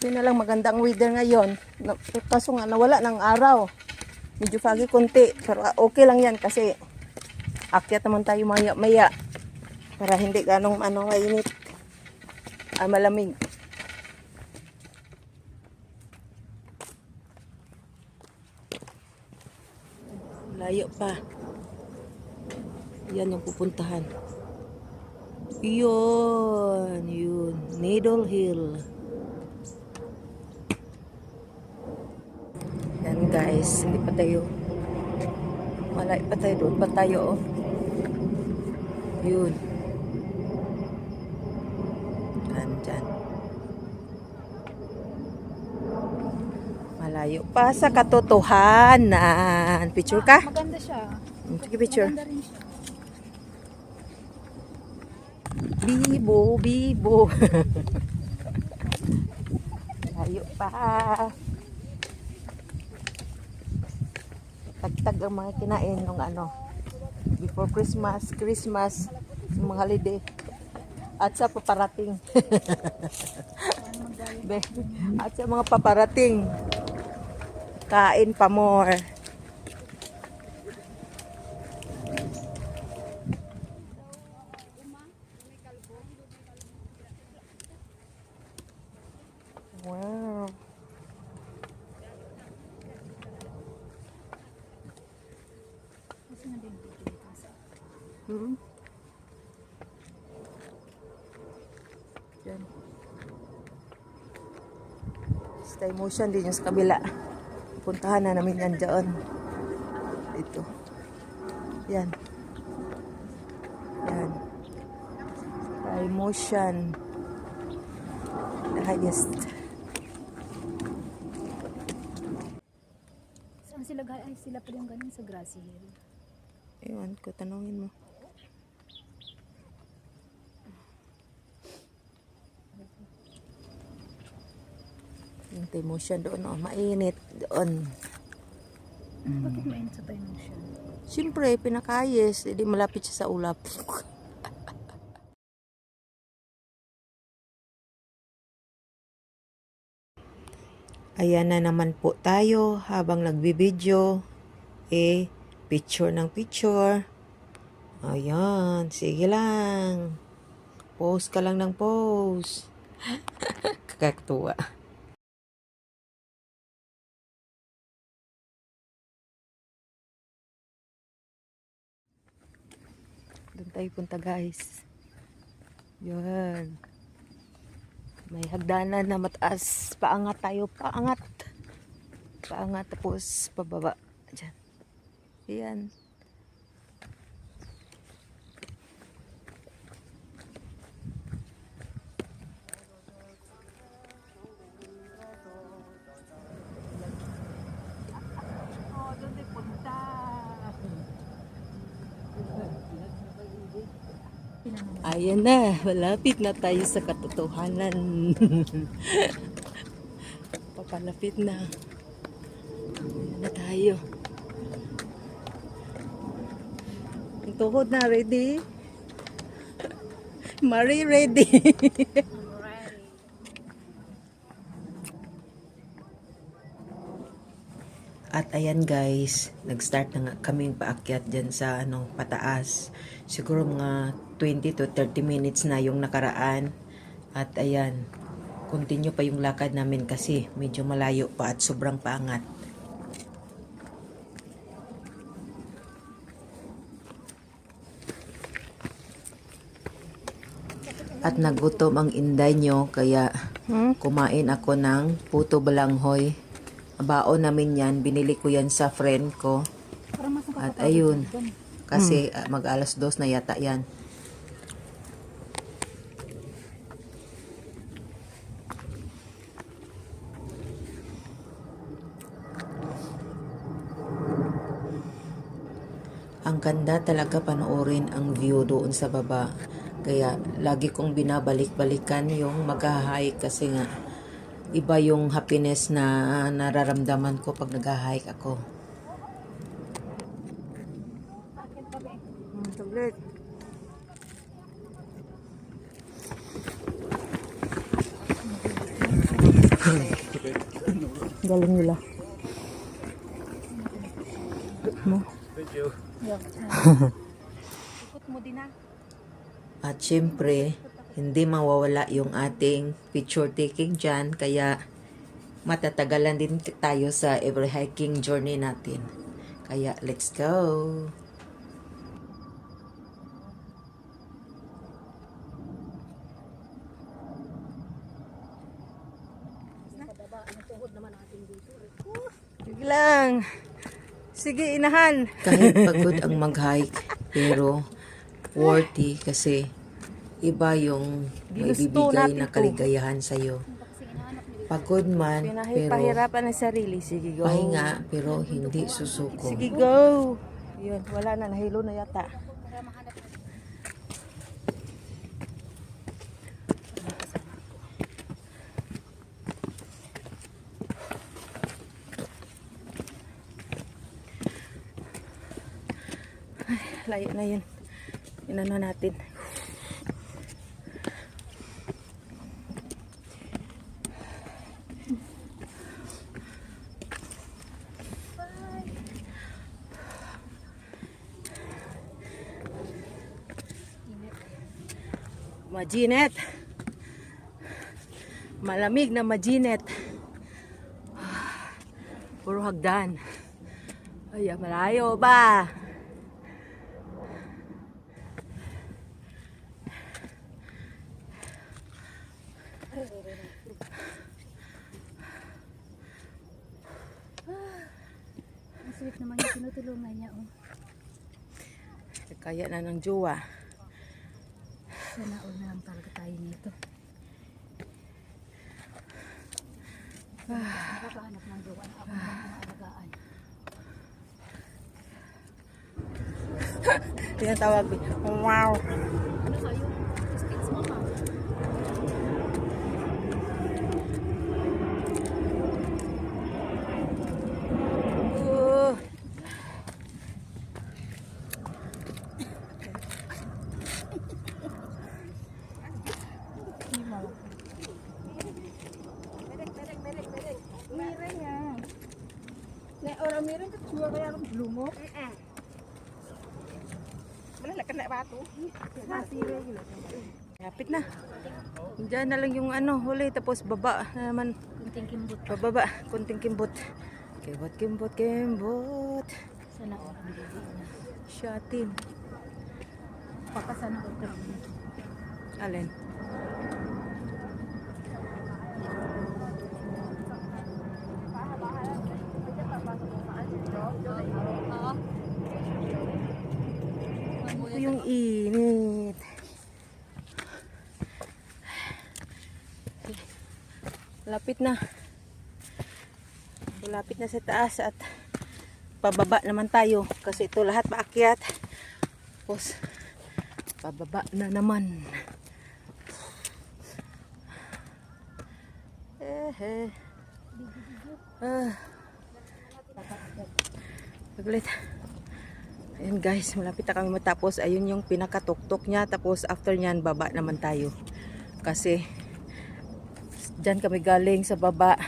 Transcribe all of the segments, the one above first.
Yun na lang magandang weather ngayon. Kaso nga nawala ng araw. Medyo foggy konti. Pero okay lang yan kasi akyat naman tayo maya-maya. Para hindi ganong mainit. Malamig. Layo pa. Yan yung pupuntahan. Yun. Needle Hill. Yan guys. Hindi pa tayo. Malayo pa tayo. Doon pa tayo. Oh. Yun. Dyan. Malayo pa sa katotohanan. Picture ka? Maganda siya. Sige, picture. Maganda rin siya. Bibo. Layo pa. Tagtag ang mga kinain nung before Christmas, yung mga holiday. At sa paparating. At sa mga paparating. Kain pa more. Wow. Yan. Stay motion din yung sa kabila. Puntahan na namin yan dyan. Dito. Yan. Stay motion. The highest. Saan sila ay sila pa yung ganun sa Grassy Hill? Ewan ko, tanongin mo. Yung Taymotion doon, mainit doon. Bakit mainit sa Taymotion? Siyempre, pinakayes. Hindi malapit siya sa ulap. Ayan na naman po tayo habang nagbibideo. Picture ng picture. Ayan, sige lang. Post ka lang ng post. Kakatuwa. Doon tayo punta guys. Yan. May hagdanan na mataas. Paangat tayo. Paangat tapos pababa. Diyan. Yan. Doon tayo punta. Ayan na, malapit na tayo sa katotohanan. Papalapit na. Ayan na tayo. Ang tuhod na, ready? Marie, ready? At ayan guys, nag-start na nga kaming paakyat dyan sa pataas. Siguro mga 20 to 30 minutes na yung nakaraan. At ayan, continue pa yung lakad namin kasi medyo malayo pa at sobrang paangat. At nagutom ang inday nyo kaya kumain ako ng puto balanghoy. Baon namin yan, binili ko yan sa friend ko. At ayun, kasi mag alas 2 na yata yan. Ang ganda talaga panoorin ang view doon sa baba. Kaya lagi kong binabalik-balikan yung mag-hike kasi nga iba yung happiness na nararamdaman ko pag nag-hike ako. Tablet. Galing nila. Mo. Ikot mo din na. At syempre, hindi mawawala yung ating picture taking dyan. Kaya matatagalan din tayo sa every hiking journey natin. Kaya let's go! Sige lang. Sige, inahan. Kahit pagod ang mag-hike, pero worthy kasi iba yung maibibigay na kaligayahan sa'yo. Pagod man, pero Pahirapan ang sarili. Sige, go. pahinga, pero hindi susuko. Sige, go. Yun, wala na. Nahilo na yata. Ay, layo na yun. Inano natin. Majinet. Malamig na majinet. Puro hagdan. Ay, malayo ba? Ang sweet naman yung tinutulungan niya. Oh. Kaya na ng jowa. Sana all na lang talaga tayo nito. Nakakahanap ng jowa na ako na maalagaan. Tinatawag. Wow. Ano kayo? States mama. Orang miring ke jual kayak lumuk. Mana nak kena batu? Lapit na. Diyan na lang yung ano, huli tapos baba na naman. Kunting kimbot. Bababa, kunting kimbot. Kimbot, kimbot, kimbot. Sana all ang baby na. Shatin. Papa sana all ka rin. Alin? Ito yung init. Lapit na. Lapit na sa taas at pababa naman tayo kasi ito lahat paakyat. Tapos pababa na naman. Paglit. Ayan guys, malapit na kami matapos. Ayun yung pinakatuktok niya. Tapos after nyan, baba naman tayo. Kasi dyan kami galing sa baba.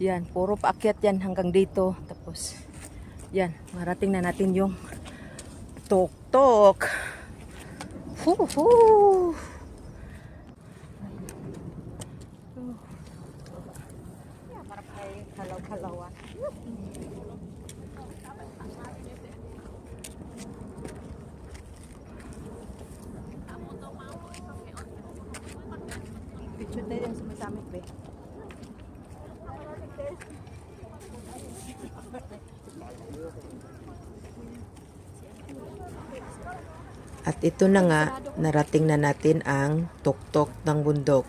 Yan, puro paakyat yan hanggang dito. Tapos yan, marating na natin yung tuktok. Huhu. Para pa halaw-halawan. Picture tayo yung sumasamit be. At ito na nga, narating na natin ang tuktok ng bundok.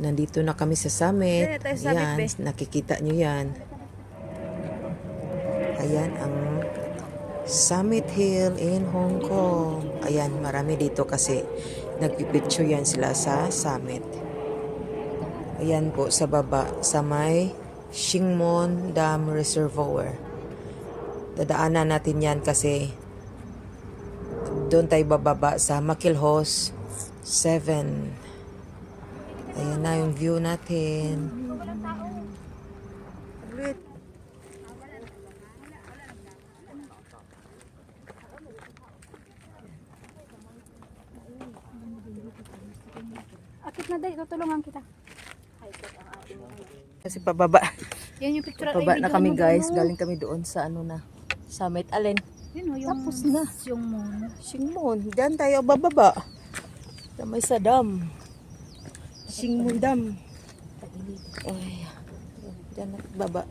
Nandito na kami sa summit. Dito tayo sa summit, Ayan, be. nakikita nyo yan. Ayan ang Summit Hill in Hong Kong. Ayan, marami dito kasi nagpipicture yan sila sa summit. Ayan po sa baba, sa may Shingmon Dam Reservoir. Dadaanan natin yan kasi doon tayo bababa sa Makilhos 7. Ayan na yung view natin. Ulit. Akit na day, tutulungan kita. Kasi pababa. Yan yung picture. Pababa na kami guys. Ano? Galing kami doon sa ano na. Summit. Alin? Yun o, yung Tapos na. Yung moon. Shingmon. Diyan tayo bababa. Sa may sa dam. Shingmon Dam. Ay. Diyan na baba.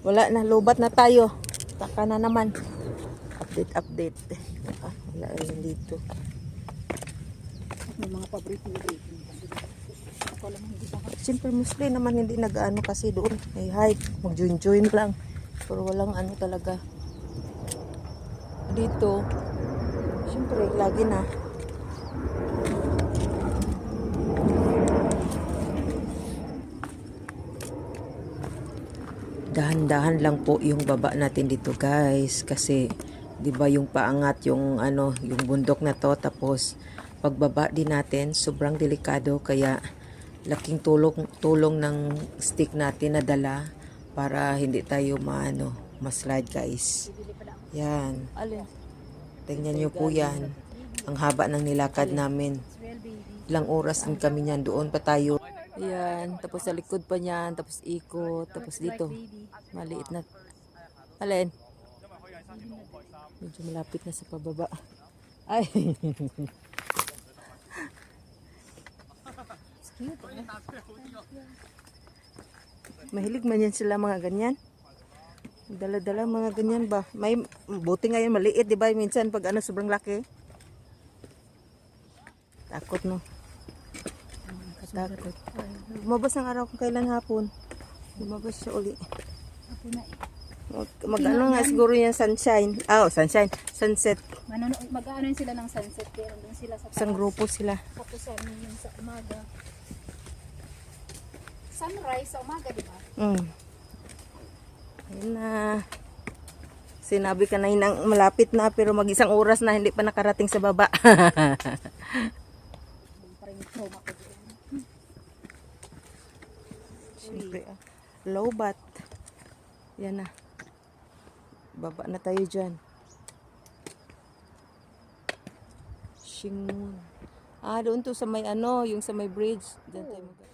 Wala na. Lobat na tayo. Taka na naman. Update. Ah, wala rin dito. May mga paborito. Ako lang hindi ba? Siyempre Muslim naman hindi nag-ano kasi doon. May hike. Mag-join lang. Pero walang ano talaga. Dito. Siyempre lagi na. Dahan-dahan lang po yung baba natin dito guys kasi 'di ba yung paangat yung ano yung bundok na to tapos pagbaba din natin sobrang delikado kaya laking tulong ng stick natin na dala para hindi tayo ma-slide guys. Yan. Tingnan niyo po yan. Ang haba ng nilakad namin. Ilang oras din kami niyan doon pa tayo. Ayan, tapos sa likod pa niyan, tapos ikot, tapos dito. Maliit na. Alin? Medyo malapit na sa pababa. Ay. Mahilig man yan sila mga ganyan. Dala-dala mga ganyan ba? May buti ngayon maliit, di ba? Minsan pag ano sobrang laki. Takot no. Takot. Lumabas ang araw kung kailan hapon. Lumabas siya uli. Ako na Mag-ano nga siguro yung sunshine. Sunshine. Sunset. mag-ano sila ng sunset. Kaya nandun sila sa Isang grupo sila. Tapos yung sa umaga. Sunrise sa umaga, di ba? Ayun na. Sinabi ka na hinang malapit na pero mag-isang oras na hindi pa nakarating sa baba. Parang trauma ko dito. Siyempre, lowbat. Yan na. Baba na tayo dyan. Shingmon. Doon to sa may yung sa may bridge. Diyan tayo mag-